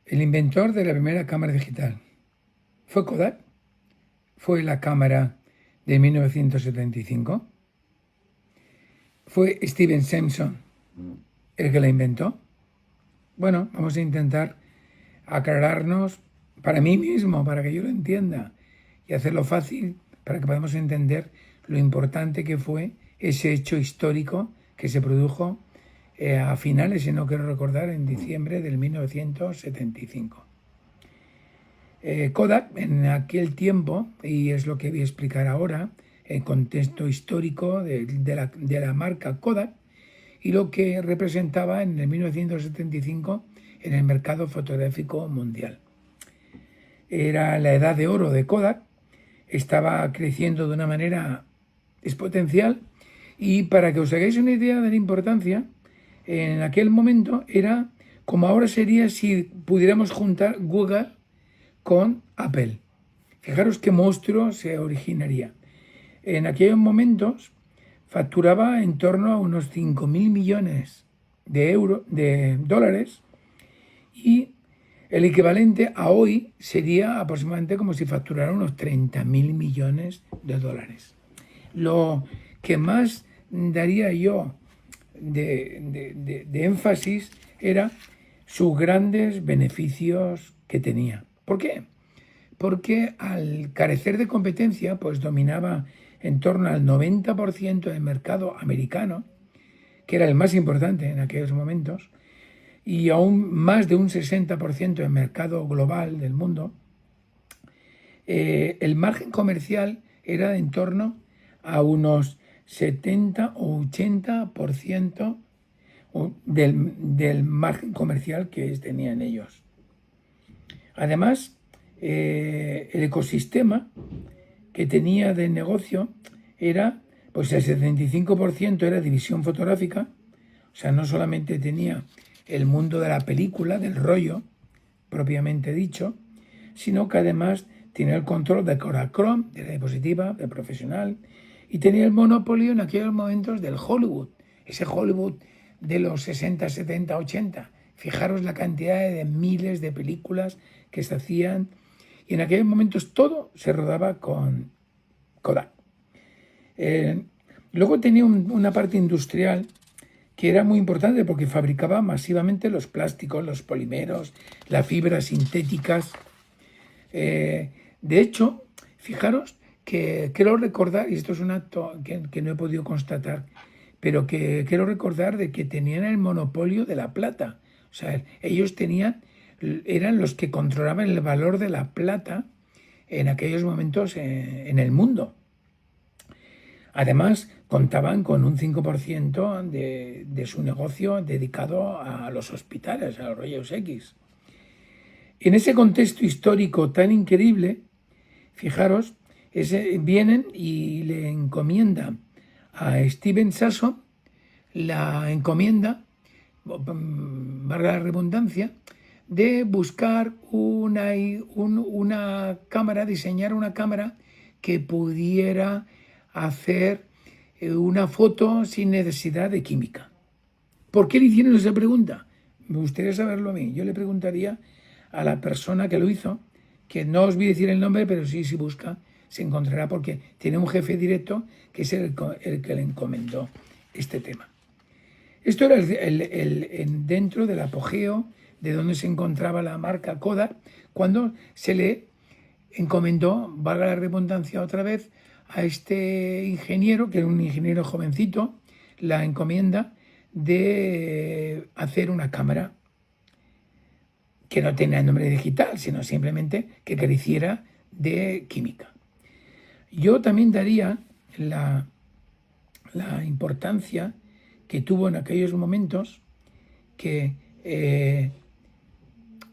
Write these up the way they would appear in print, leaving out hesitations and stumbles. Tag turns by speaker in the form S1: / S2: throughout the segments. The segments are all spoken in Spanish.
S1: El inventor de la primera cámara digital fue Kodak, fue la cámara de 1975, fue Steven Simpson el que la inventó. Bueno, vamos a intentar aclararnos para mí mismo, para que yo lo entienda y hacerlo fácil para que podamos entender lo importante que fue ese hecho histórico que se produjo a finales, si no quiero recordar, en diciembre del 1975. Kodak en aquel tiempo, y es lo que voy a explicar ahora, el contexto histórico de la marca Kodak y lo que representaba en el 1975 en el mercado fotográfico mundial. Era la edad de oro de Kodak, estaba creciendo de una manera exponencial y para que os hagáis una idea de la importancia, en aquel momento era como ahora sería si pudiéramos juntar Google con Apple. Fijaros qué monstruo se originaría. En aquellos momentos facturaba en torno a unos 5.000 millones de dólares y el equivalente a hoy sería aproximadamente como si facturara unos 30.000 millones de dólares. Lo que más daría yo de énfasis era sus grandes beneficios que tenía. ¿Por qué? Porque al carecer de competencia, pues dominaba en torno al 90% del mercado americano, que era el más importante en aquellos momentos, y aún más de un 60% del mercado global del mundo. El margen comercial era de en torno a unos 70 o 80% del margen comercial que tenían ellos. Además, el ecosistema que tenía de negocio era, pues el 75% era división fotográfica, o sea, no solamente tenía el mundo de la película, del rollo, propiamente dicho, sino que además tenía el control de Kodachrome, de la diapositiva, de profesional, y tenía el monopolio en aquellos momentos del Hollywood, ese Hollywood de los 60, 70, 80. Fijaros la cantidad de miles de películas que se hacían y en aquellos momentos todo se rodaba con Kodak. Luego tenía una parte industrial que era muy importante porque fabricaba masivamente los plásticos, los polímeros, las fibras sintéticas. De hecho, fijaros que quiero recordar, y esto es un acto que no he podido constatar, pero que quiero recordar de que tenían el monopolio de la plata. O sea, ellos eran los que controlaban el valor de la plata en aquellos momentos en el mundo. Además, contaban con un 5% de su negocio dedicado a los hospitales, a los rayos X. En ese contexto histórico tan increíble, fijaros, vienen y le encomiendan a Steven Simpson la encomienda, valga la redundancia, de buscar una cámara, diseñar una cámara que pudiera hacer una foto sin necesidad de química. ¿Por qué le hicieron esa pregunta? Me gustaría saberlo a mí. Yo le preguntaría a la persona que lo hizo, que no os voy a decir el nombre, pero sí, si busca, se encontrará porque tiene un jefe directo que es el que le encomendó este tema. Esto era dentro del apogeo de donde se encontraba la marca Kodak cuando se le encomendó, valga la redundancia otra vez, a este ingeniero, que era un ingeniero jovencito, la encomienda de hacer una cámara que no tenía nombre digital, sino simplemente que careciera de química. Yo también daría la importancia que tuvo en aquellos momentos que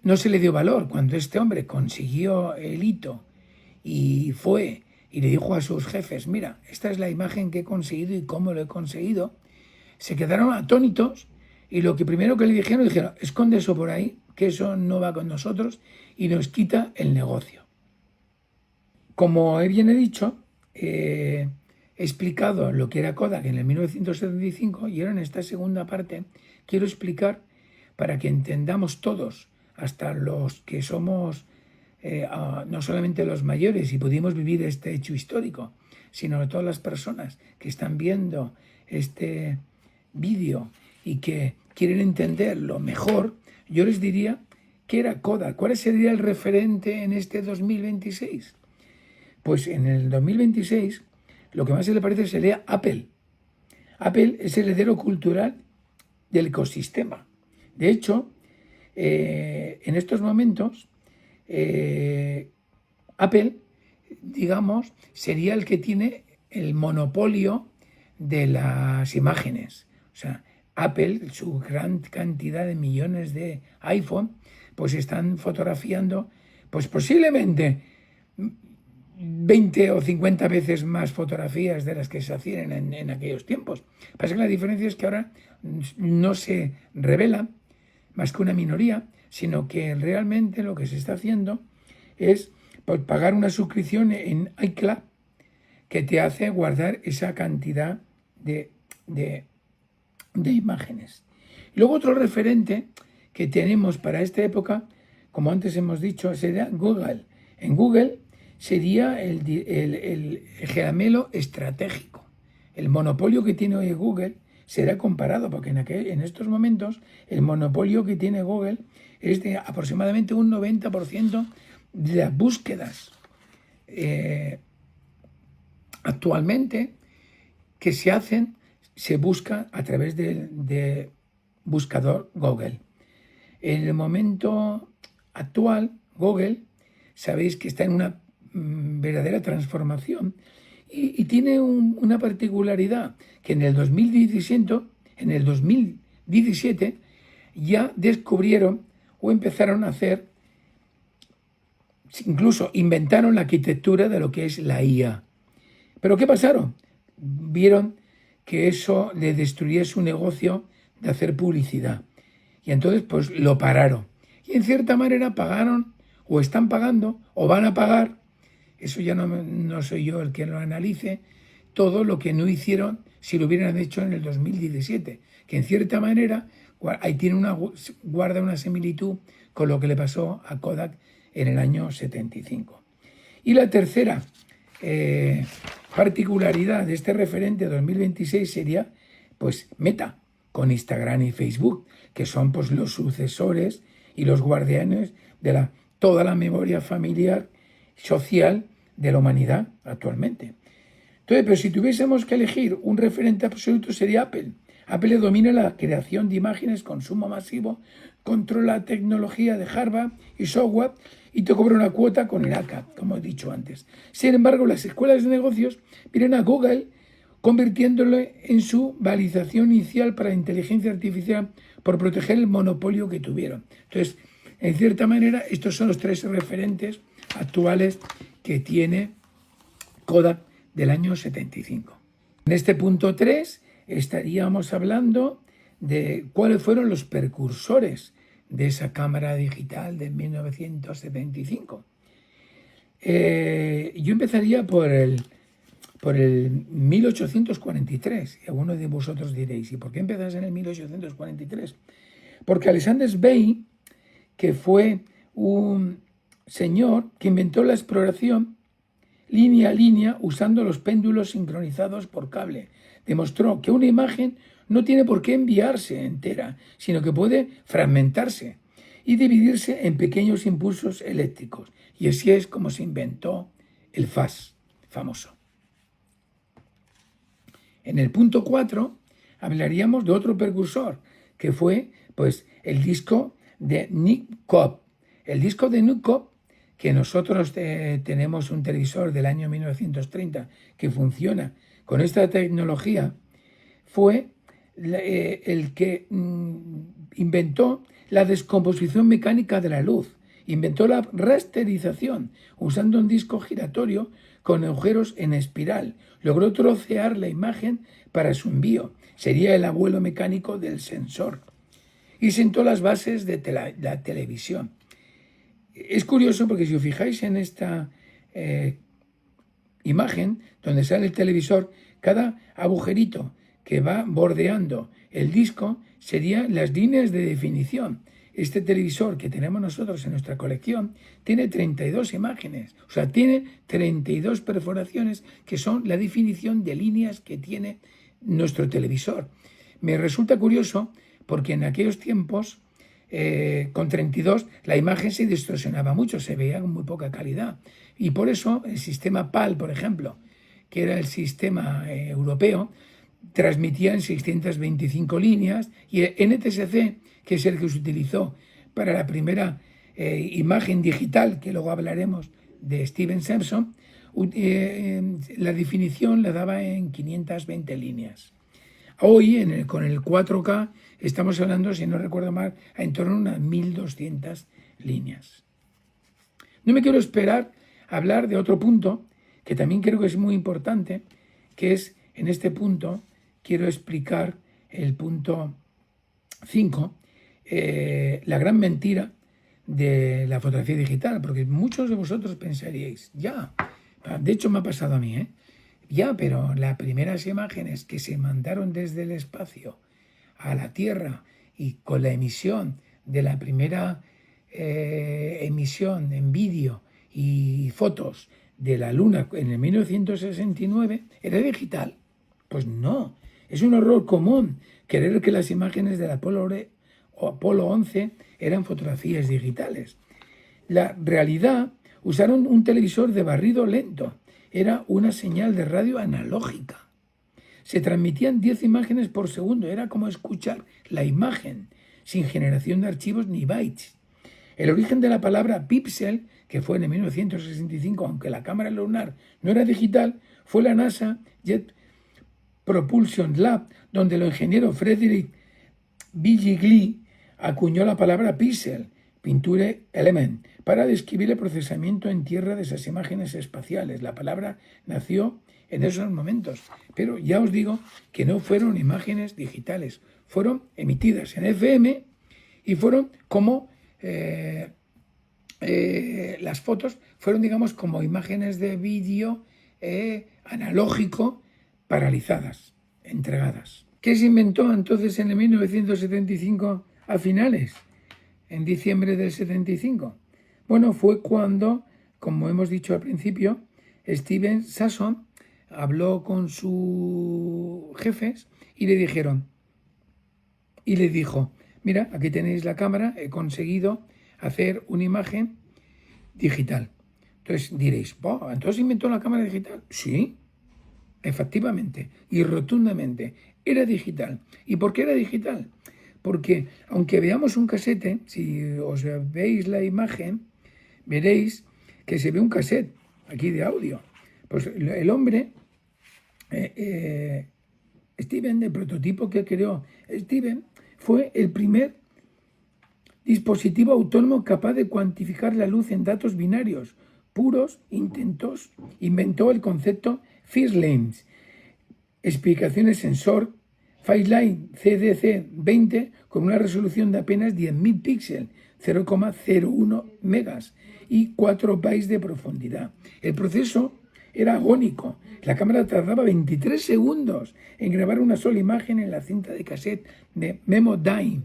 S1: no se le dio valor cuando este hombre consiguió el hito y fue y le dijo a sus jefes, mira, esta es la imagen que he conseguido y cómo lo he conseguido. Se quedaron atónitos y lo que primero que le dijeron, esconde eso por ahí, que eso no va con nosotros y nos quita el negocio. Como bien he dicho, he explicado lo que era Kodak en el 1975 y ahora en esta segunda parte quiero explicar para que entendamos todos hasta los que somos no solamente los mayores y pudimos vivir este hecho histórico, sino a todas las personas que están viendo este vídeo y que quieren entenderlo mejor, yo les diría qué era Kodak, cuál sería el referente en este 2026. Pues en el 2026 lo que más se le parece sería Apple. Apple es el heredero cultural del ecosistema. De hecho, en estos momentos, Apple, digamos, sería el que tiene el monopolio de las imágenes. O sea, Apple, su gran cantidad de millones de iPhone, pues están fotografiando, pues posiblemente 20 o 50 veces más fotografías de las que se hacían en aquellos tiempos. Pasa que la diferencia es que ahora no se revela más que una minoría, sino que realmente lo que se está haciendo es pues, pagar una suscripción en iCloud que te hace guardar esa cantidad de imágenes. Y luego otro referente que tenemos para esta época, como antes hemos dicho, sería Google. En Google sería el gemelo estratégico. El monopolio que tiene hoy Google será comparado, porque en estos momentos el monopolio que tiene Google es de aproximadamente un 90% de las búsquedas actualmente que se hacen, se busca a través de buscador Google. En el momento actual, Google, sabéis que está en una verdadera transformación y tiene una particularidad que en el 2017 ya descubrieron o empezaron a hacer, incluso inventaron la arquitectura de lo que es la IA. ¿Pero qué pasaron? Vieron que eso le destruía su negocio de hacer publicidad. Y entonces pues lo pararon. Y en cierta manera pagaron, o están pagando, o van a pagar, eso ya no soy yo el que lo analice, todo lo que no hicieron si lo hubieran hecho en el 2017. Que en cierta manera ahí guarda una similitud con lo que le pasó a Kodak en el año 75. Y la tercera particularidad de este referente 2026 sería pues Meta, con Instagram y Facebook, que son pues los sucesores y los guardianes de toda la memoria familiar social de la humanidad actualmente. Entonces, pero si tuviésemos que elegir un referente absoluto sería Apple. Apple domina la creación de imágenes, consumo masivo, controla la tecnología de hardware y software y te cobra una cuota con el ACA, como he dicho antes. Sin embargo, las escuelas de negocios miran a Google convirtiéndolo en su validación inicial para la inteligencia artificial por proteger el monopolio que tuvieron. Entonces, en cierta manera, estos son los tres referentes actuales que tiene Kodak del año 75. En este punto 3 estaríamos hablando de cuáles fueron los precursores de esa cámara digital de 1975. Yo empezaría por el 1843, y algunos de vosotros diréis, ¿y por qué empezás en el 1843? Porque Alexander Bain, que fue un señor que inventó la exploración línea a línea usando los péndulos sincronizados por cable, demostró que una imagen no tiene por qué enviarse entera, sino que puede fragmentarse y dividirse en pequeños impulsos eléctricos. Y así es como se inventó el flash famoso. En el punto 4 hablaríamos de otro precursor, que fue pues, el disco de Nick Cobb. El disco de Nick Cobb, que nosotros tenemos un televisor del año 1930 que funciona con esta tecnología, fue el que inventó la descomposición mecánica de la luz. Inventó la rasterización usando un disco giratorio con agujeros en espiral. Logró trocear la imagen para su envío. Sería el abuelo mecánico del sensor. Y sentó las bases de la televisión. Es curioso porque si os fijáis en esta imagen donde sale el televisor, cada agujerito que va bordeando el disco serían las líneas de definición. este televisor que tenemos nosotros en nuestra colección tiene 32 imágenes, o sea, tiene 32 perforaciones que son la definición de líneas que tiene nuestro televisor. Me resulta curioso porque en aquellos tiempos, con 32, la imagen se distorsionaba mucho, se veía con muy poca calidad. Y por eso el sistema PAL, por ejemplo, que era el sistema europeo, transmitía en 625 líneas, y el NTSC, que es el que se utilizó para la primera imagen digital, que luego hablaremos de Steven Simpson, la definición la daba en 520 líneas. Hoy, con el 4K, estamos hablando, si no recuerdo mal, en torno a unas 1200 líneas. No me quiero esperar a hablar de otro punto, que también creo que es muy importante, que es, en este punto, quiero explicar el punto 5, la gran mentira de la fotografía digital, porque muchos de vosotros pensaríais, ya, de hecho me ha pasado a mí, ya, pero las primeras imágenes que se mandaron desde el espacio a la Tierra y con la emisión de la primera emisión en vídeo y fotos de la Luna en el 1969, ¿era digital? Pues no, es un error común creer que las imágenes del Apolo 11 eran fotografías digitales. La realidad, usaron un televisor de barrido lento, era una señal de radio analógica. Se transmitían 10 imágenes por segundo, era como escuchar la imagen, sin generación de archivos ni bytes. El origen de la palabra píxel, que fue en 1965, aunque la cámara lunar no era digital, fue la NASA Jet Propulsion Lab, donde el ingeniero Frederick Bigigli acuñó la palabra píxel, Picture Element, para describir el procesamiento en tierra de esas imágenes espaciales. La palabra nació en esos momentos, pero ya os digo que no fueron imágenes digitales, fueron emitidas en FM y fueron como las fotos fueron, digamos, como imágenes de vídeo analógico paralizadas, entregadas. ¿Qué se inventó entonces en el 1975 a finales? En diciembre del 75. Bueno, fue cuando, como hemos dicho al principio, Steven Simpson habló con sus jefes y le dijo, mira, aquí tenéis la cámara, he conseguido hacer una imagen digital. Entonces diréis, ¿entonces inventó la cámara digital? Sí, efectivamente y rotundamente, era digital. ¿Y por qué era digital? Porque aunque veamos un casete, si os veis la imagen, veréis que se ve un cassette aquí de audio. Pues el hombre, Steven, el prototipo que creó Steven, fue el primer dispositivo autónomo capaz de cuantificar la luz en datos binarios puros. Inventó el concepto FIRLAMES, explicaciones sensor, Faceline CDC20 con una resolución de apenas 10.000 píxeles, 0,01 megas y 4 bytes de profundidad. El proceso era agónico. La cámara tardaba 23 segundos en grabar una sola imagen en la cinta de cassette de Memodyne.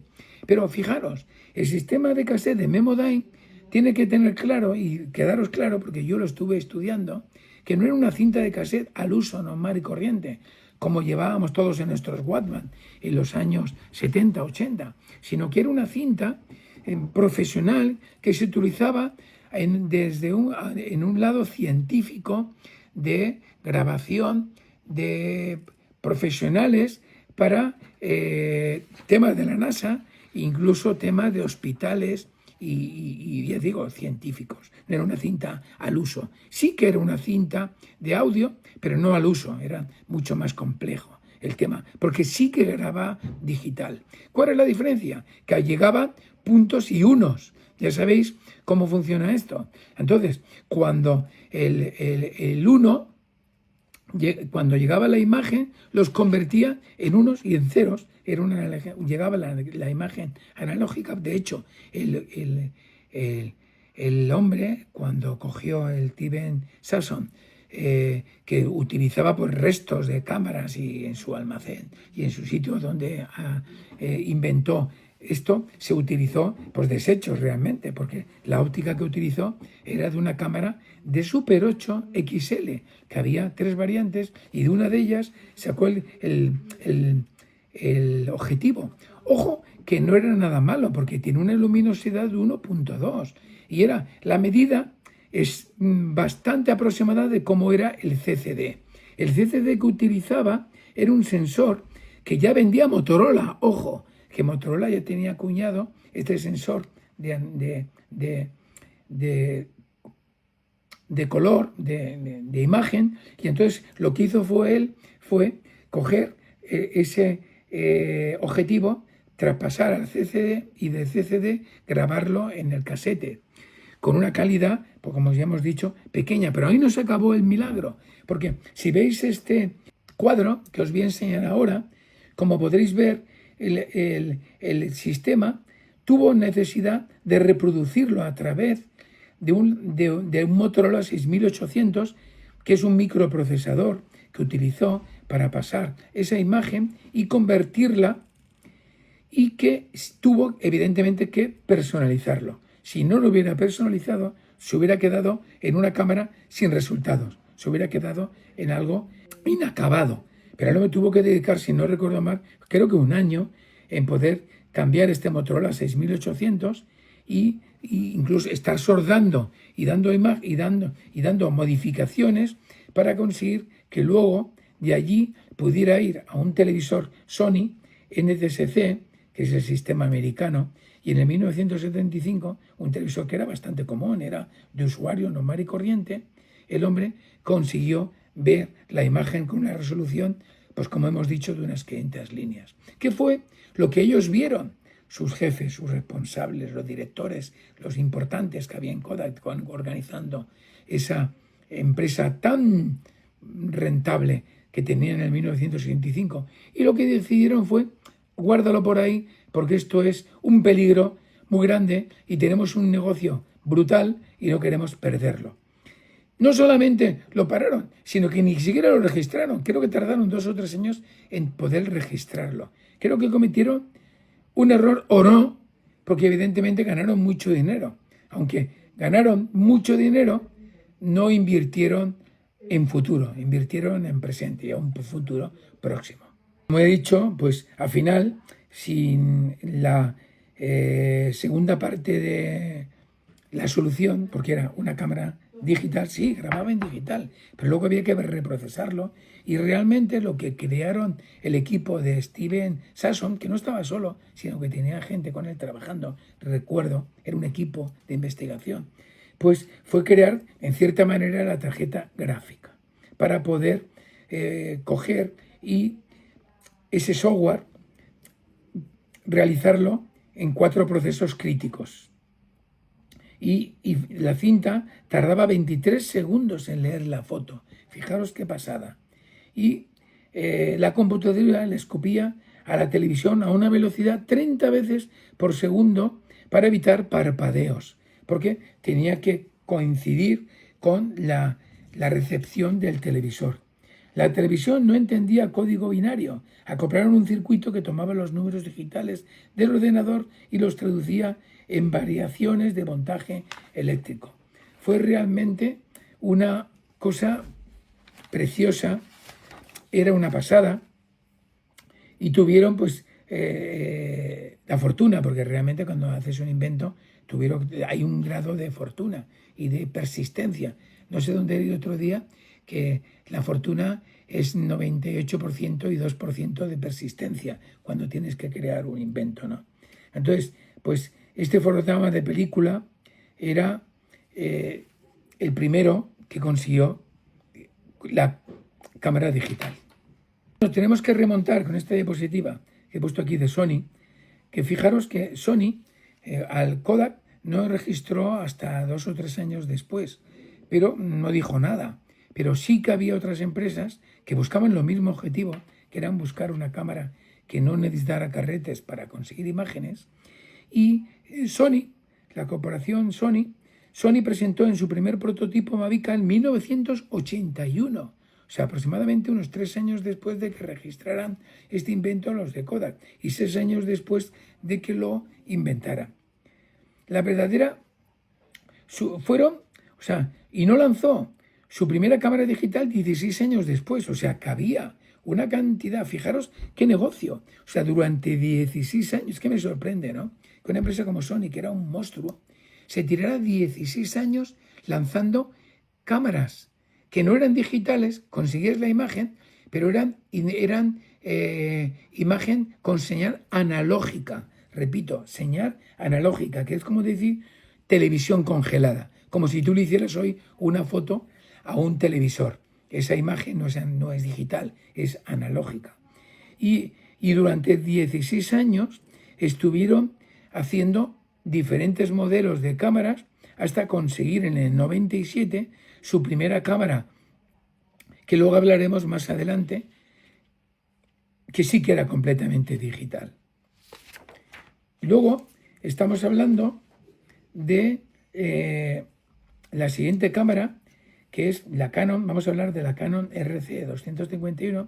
S1: Pero fijaros, el sistema de cassette de Memodyne tiene que tener claro y quedaros claro, porque yo lo estuve estudiando, que no era una cinta de cassette al uso normal y corriente, como llevábamos todos en nuestros Walkman en los años 70, 80, sino que era una cinta profesional que se utilizaba en un lado científico de grabación de profesionales para temas de la NASA, incluso temas de hospitales y ya digo, científicos. No era una cinta al uso. Sí que era una cinta de audio, pero no al uso. Era mucho más complejo el tema, porque sí que grababa digital. ¿Cuál es la diferencia? Que llegaba puntos y unos. Ya sabéis cómo funciona esto. Entonces, cuando el uno, cuando llegaba la imagen, los convertía en unos y en ceros. Llegaba la imagen analógica. De hecho, el hombre, cuando cogió el Steven Simpson que utilizaba pues, restos de cámaras y en su almacén y en su sitio donde inventó esto, se utilizó pues desechos realmente, porque la óptica que utilizó era de una cámara de Super 8 XL, que había 3 variantes y de una de ellas sacó el objetivo. Ojo, que no era nada malo, porque tiene una luminosidad de 1.2 y era la medida es bastante aproximada de cómo era el CCD. El CCD que utilizaba era un sensor que ya vendía Motorola. Ojo, que Motorola ya tenía acuñado este sensor de color, de imagen, y entonces lo que hizo fue coger ese objetivo, traspasar al CCD y del CCD grabarlo en el casete, con una calidad, pues como ya hemos dicho, pequeña. Pero ahí no se acabó el milagro, porque si veis este cuadro que os voy a enseñar ahora, como podréis ver, el sistema tuvo necesidad de reproducirlo a través de un Motorola 6800, que es un microprocesador que utilizó para pasar esa imagen y convertirla, y que tuvo evidentemente que personalizarlo. Si no lo hubiera personalizado, se hubiera quedado en una cámara sin resultados, se hubiera quedado en algo inacabado. Pero luego tuvo que dedicar, si no recuerdo mal, creo que un año en poder cambiar este Motorola 6800 y incluso estar soldando y dando modificaciones para conseguir que luego de allí pudiera ir a un televisor Sony NTSC, que es el sistema americano, y en el 1975, un televisor que era bastante común, era de usuario normal y corriente, el hombre consiguió ver la imagen con una resolución, pues como hemos dicho, de unas 500 líneas. ¿Qué fue lo que ellos vieron? Sus jefes, sus responsables, los directores, los importantes que había en Kodak organizando esa empresa tan rentable que tenía en el 1975. Y lo que decidieron fue, guárdalo por ahí, porque esto es un peligro muy grande y tenemos un negocio brutal y no queremos perderlo. No solamente lo pararon, sino que ni siquiera lo registraron. Creo que tardaron 2 o 3 años en poder registrarlo. Creo que cometieron un error o no, porque evidentemente ganaron mucho dinero. Aunque ganaron mucho dinero, no invirtieron en futuro, invirtieron en presente y a un futuro próximo. Como he dicho, pues al final, sin la segunda parte de la solución, porque era una cámara digital, sí, grababa en digital, pero luego había que reprocesarlo, y realmente lo que crearon el equipo de Steven Sasson, que no estaba solo, sino que tenía gente con él trabajando, recuerdo, era un equipo de investigación, pues fue crear en cierta manera la tarjeta gráfica para poder coger y ese software realizarlo en 4 procesos críticos. Y la cinta tardaba 23 segundos en leer la foto. Fijaros qué pasada. Y la computadora le escupía a la televisión a una velocidad 30 veces por segundo para evitar parpadeos, porque tenía que coincidir con la recepción del televisor. La televisión no entendía código binario. Acoplaron un circuito que tomaba los números digitales del ordenador y los traducía en variaciones de voltaje eléctrico. Fue realmente una cosa preciosa, era una pasada, y tuvieron pues la fortuna, porque realmente cuando haces un invento hay un grado de fortuna y de persistencia. No sé dónde he ido otro día que la fortuna es 98% y 2% de persistencia cuando tienes que crear un invento, ¿no? Entonces, pues este fotograma de película era el primero que consiguió la cámara digital. Nos tenemos que remontar con esta diapositiva que he puesto aquí de Sony, que fijaros que Sony al Kodak no registró hasta 2 o 3 años después, pero no dijo nada. Pero sí que había otras empresas que buscaban lo mismo objetivo, que eran buscar una cámara que no necesitara carretes para conseguir imágenes. Y Sony, la corporación Sony, Sony presentó en su primer prototipo Mavic en 1981, o sea, aproximadamente unos 3 años después de que registraran este invento los de Kodak y 6 años después de que lo inventaran. La verdadera y no lanzó su primera cámara digital 16 años después, o sea, que había una cantidad, fijaros qué negocio, o sea, durante 16 años, que me sorprende, ¿no? Que una empresa como Sony, que era un monstruo, se tirara 16 años lanzando cámaras que no eran digitales, conseguías la imagen, pero eran imagen con señal analógica. Repito, señal analógica, que es como decir televisión congelada, como si tú le hicieras hoy una foto a un televisor. Esa imagen no es digital, es analógica. Y durante 16 años estuvieron haciendo diferentes modelos de cámaras hasta conseguir en el 97 su primera cámara, que luego hablaremos más adelante, que sí que era completamente digital. Luego estamos hablando de la siguiente cámara, que es la Canon. Vamos a hablar de la Canon RC251,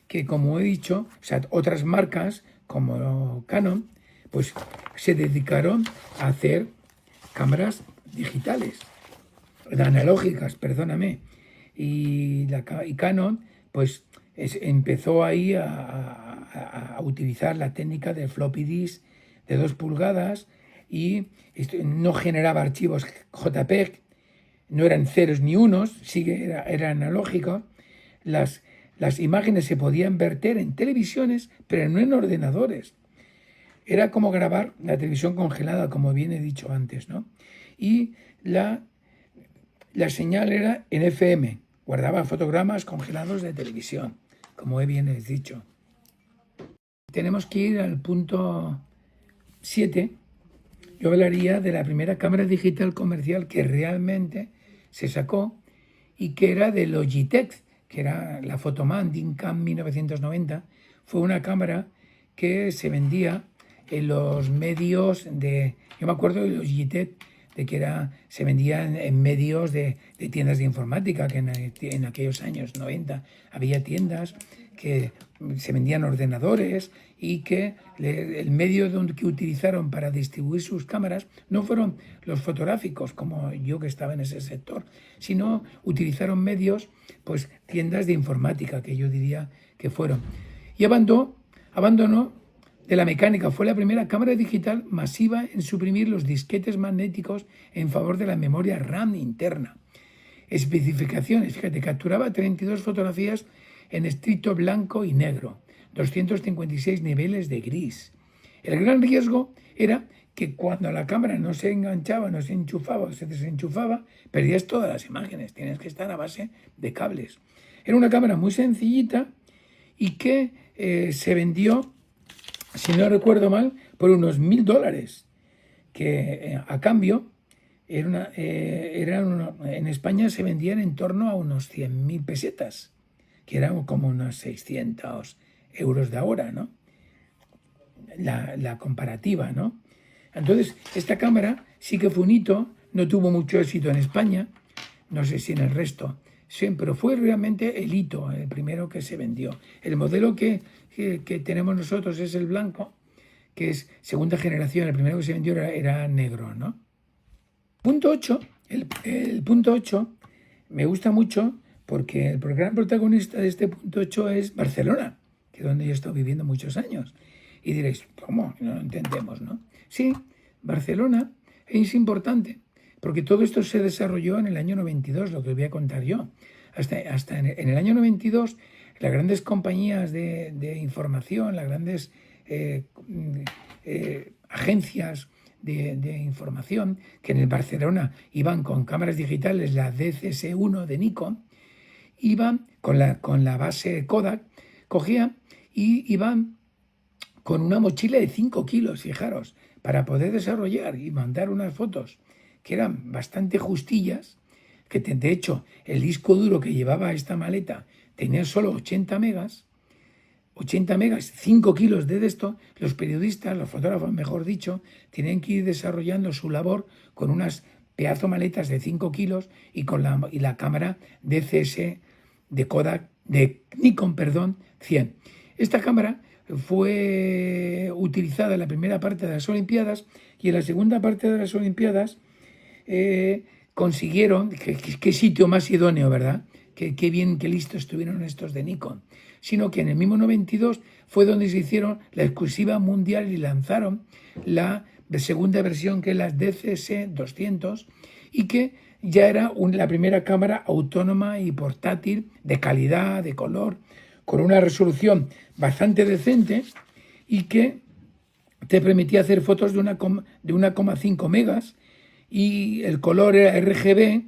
S1: que, como he dicho, o sea, otras marcas como Canon, pues se dedicaron a hacer cámaras digitales, analógicas, perdóname. Y Canon, pues empezó ahí a utilizar la técnica del floppy disk de 2 pulgadas y no generaba archivos JPEG, no eran ceros ni unos, sí que era analógico. Las imágenes se podían verter en televisiones, pero no en ordenadores. Era como grabar la televisión congelada, como bien he dicho antes, ¿no? Y la señal era en FM, guardaba fotogramas congelados de televisión, como bien he dicho. Tenemos que ir al punto 7. Yo hablaría de la primera cámara digital comercial que realmente se sacó y que era de Logitech, que era la Photoman Dincam 1990. Fue una cámara que se vendía en los medios de... Yo me acuerdo de Logitech, de que se vendía en medios de tiendas de informática, que en aquellos años 90 había tiendas que se vendían ordenadores y que el medio que utilizaron para distribuir sus cámaras no fueron los fotográficos, como yo que estaba en ese sector, sino utilizaron medios, pues tiendas de informática, que yo diría que fueron. Y abandonó de la mecánica. Fue la primera cámara digital masiva en suprimir los disquetes magnéticos en favor de la memoria RAM interna. Especificaciones, fíjate, capturaba 32 fotografías en estricto blanco y negro, 256 niveles de gris. El gran riesgo era que cuando la cámara no se enganchaba, no se enchufaba o se desenchufaba, perdías todas las imágenes, tienes que estar a base de cables. Era una cámara muy sencillita y que se vendió, si no recuerdo mal, por unos $1.000, que a cambio en España se vendían en torno a unos 100.000 pesetas, que eran como unos 600 euros de ahora, ¿no? La comparativa, ¿no? Entonces, esta cámara sí que fue un hito, no tuvo mucho éxito en España, no sé si en el resto, sí, pero fue realmente el hito, el primero que se vendió. El modelo que tenemos nosotros es el blanco, que es segunda generación, el primero que se vendió era negro, ¿no? Punto 8, el punto 8 me gusta mucho porque el gran protagonista de este punto 8 es Barcelona, que es donde yo he estado viviendo muchos años. Y diréis, ¿cómo? No lo entendemos, ¿no? Sí, Barcelona es importante, porque todo esto se desarrolló en el año 92, lo que os voy a contar yo. Hasta en el año 92, las grandes compañías de información, las grandes agencias de información, que en el Barcelona iban con cámaras digitales, la DCS-1 de Nikon, iban con la base Kodak, cogían y iban con una mochila de 5 kilos, fijaros, para poder desarrollar y mandar unas fotos que eran bastante justillas, que de hecho el disco duro que llevaba esta maleta tenía solo 80 megas, 5 kilos de esto. Los periodistas, los fotógrafos, mejor dicho, tienen que ir desarrollando su labor con unas pedazo maletas de 5 kilos y con la cámara DCS de Kodak, de Nikon, perdón, 100. Esta cámara fue utilizada en la primera parte de las Olimpiadas y en la segunda parte de las Olimpiadas consiguieron, qué sitio más idóneo, ¿verdad? Qué bien, qué listos estuvieron estos de Nikon. Sino que en el mismo 92 fue donde se hicieron la exclusiva mundial y lanzaron la segunda versión, que es la DCS 200, y que ya era la primera cámara autónoma y portátil de calidad, de color, con una resolución bastante decente y que te permitía hacer fotos de 1,5 megas y el color era RGB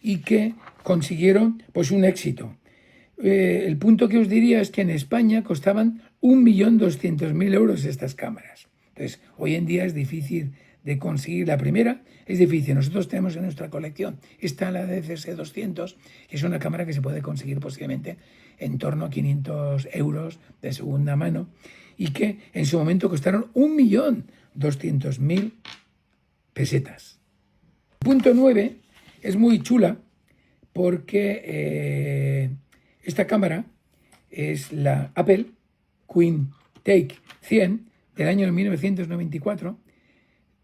S1: y que consiguieron pues un éxito. El punto que os diría es que en España costaban 1.200.000 euros estas cámaras. Entonces, hoy en día es difícil de conseguir. La primera es difícil. Nosotros tenemos en nuestra colección, está la DCS 200, que es una cámara que se puede conseguir posiblemente en torno a 500 euros de segunda mano y que en su momento costaron 1.200.000 pesetas. Punto 9 es muy chula porque esta cámara es la Apple Queen Take 100 del año 1994.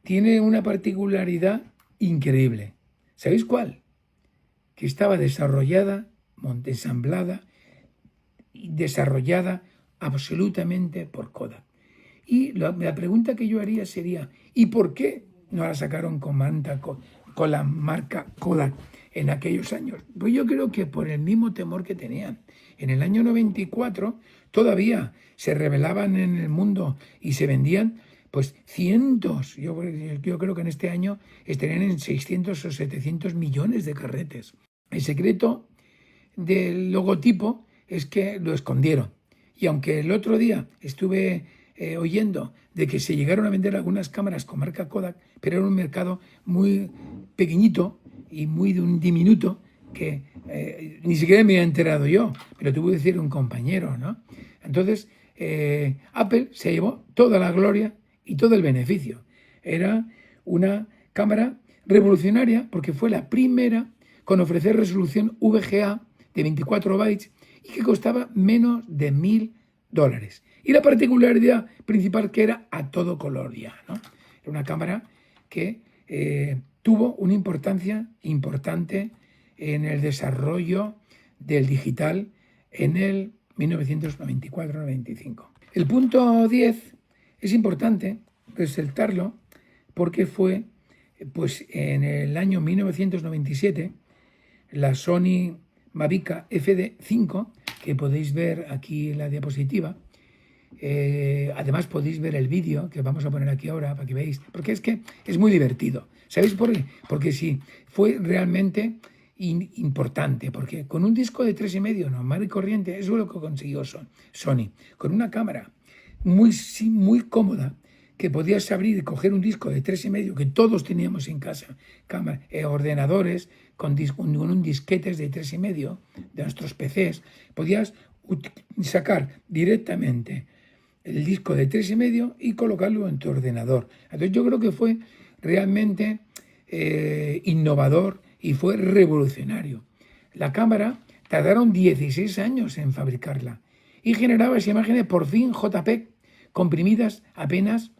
S1: Tiene una particularidad increíble. ¿Sabéis cuál? Que estaba desarrollada, ensamblada y desarrollada absolutamente por Kodak. Y la pregunta que yo haría sería, ¿y por qué no la sacaron con la marca Kodak en aquellos años? Pues yo creo que por el mismo temor que tenían. En el año 94 todavía se revelaban en el mundo y se vendían pues cientos. Yo creo que en este año estarían en 600 o 700 millones de carretes. El secreto del logotipo es que lo escondieron. Y aunque el otro día estuve oyendo de que se llegaron a vender algunas cámaras con marca Kodak, pero era un mercado muy pequeñito y muy diminuto que ni siquiera me había enterado yo, pero tuve que decir un compañero, ¿no? Entonces, Apple se llevó toda la gloria y todo el beneficio. Era una cámara revolucionaria porque fue la primera con ofrecer resolución VGA de 24 bytes y que costaba menos de $1.000. Y la particularidad principal que era a todo color ya, ¿no? Era una cámara que tuvo una importancia importante en el desarrollo del digital en el 1994-95. El punto 10 es importante resaltarlo porque fue pues, en el año 1997 la Sony Mavic FD5, que podéis ver aquí en la diapositiva. Además podéis ver el vídeo que vamos a poner aquí ahora para que veáis, porque es que es muy divertido. ¿Sabéis por qué? Porque sí, fue realmente importante, porque con un disco de 3,5 normal y corriente, eso es lo que consiguió Sony, con una cámara muy cómoda, que podías abrir y coger un disco de 3,5 que todos teníamos en casa, ordenadores con un disquetes de 3,5 de nuestros PCs, podías sacar directamente el disco de 3,5 y colocarlo en tu ordenador. Entonces yo creo que fue realmente innovador y fue revolucionario. La cámara tardaron 16 años en fabricarla y generaba esas imágenes por fin JPEG, comprimidas apenas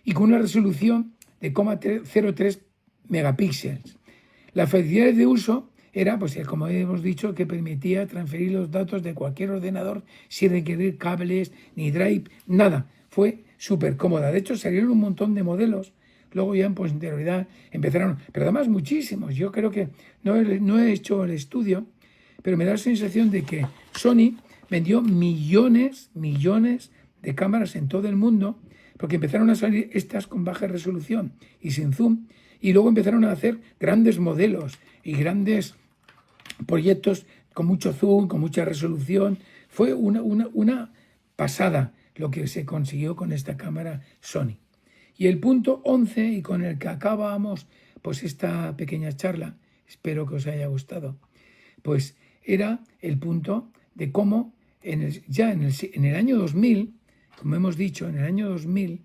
S1: y con una resolución de 0,03 megapíxeles. Las facilidades de uso era, pues como hemos dicho, que permitía transferir los datos de cualquier ordenador sin requerir cables, ni drive, nada. Fue súper cómoda. De hecho, salieron un montón de modelos. Luego ya en posterioridad empezaron, pero además muchísimos. Yo creo que no he hecho el estudio, pero me da la sensación de que Sony vendió millones de cámaras en todo el mundo, porque empezaron a salir estas con baja resolución y sin zoom, y luego empezaron a hacer grandes modelos y grandes proyectos con mucho zoom, con mucha resolución. Fue una pasada lo que se consiguió con esta cámara Sony. Y el punto 11, y con el que acabamos pues esta pequeña charla, espero que os haya gustado, pues era el punto de cómo en el año 2000, como hemos dicho, en el año 2000,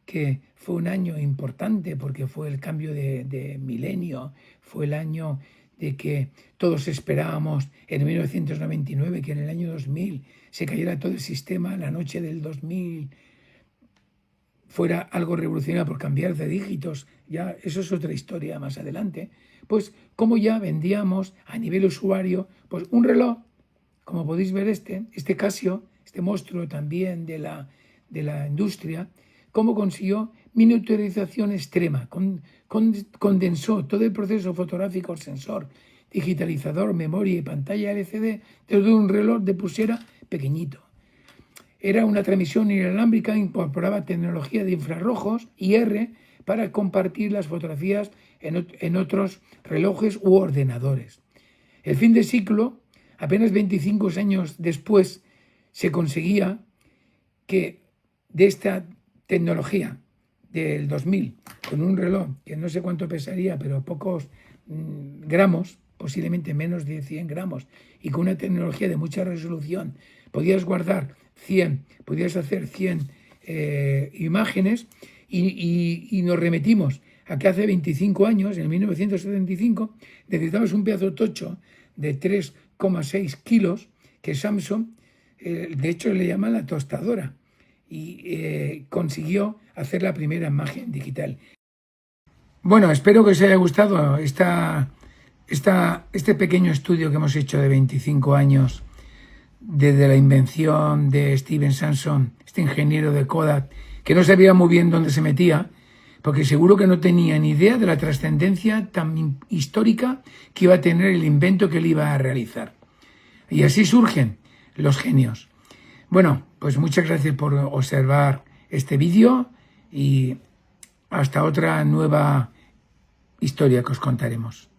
S1: que fue un año importante porque fue el cambio de milenio, fue el año de que todos esperábamos en 1999 que en el año 2000 se cayera todo el sistema, la noche del 2000 fuera algo revolucionario por cambiar de dígitos, ya eso es otra historia más adelante, pues como ya vendíamos a nivel usuario pues un reloj, como podéis ver este Casio, este monstruo también de la industria, cómo consiguió miniaturización extrema, condensó todo el proceso fotográfico, sensor, digitalizador, memoria y pantalla LCD desde un reloj de pulsera pequeñito. Era una transmisión inalámbrica, incorporaba tecnología de infrarrojos IR para compartir las fotografías en otros relojes u ordenadores. El fin de ciclo, apenas 25 años después, se conseguía que de esta tecnología del 2000, con un reloj que no sé cuánto pesaría, pero pocos gramos, posiblemente menos de 100 gramos, y con una tecnología de mucha resolución, podías guardar 100, podías hacer 100 imágenes, y nos remitimos a que hace 25 años, en 1975, necesitabas un pedazo tocho de 3,6 kilos que Samsung, de hecho le llaman la tostadora, y consiguió hacer la primera imagen digital. Bueno, espero que os haya gustado este pequeño estudio que hemos hecho de 25 años desde la invención de Steven Samson, este ingeniero de Kodak, que no sabía muy bien dónde se metía, porque seguro que no tenía ni idea de la trascendencia tan histórica que iba a tener el invento que él iba a realizar. Y así surgen los genios. Bueno, pues muchas gracias por observar este vídeo y hasta otra nueva historia que os contaremos.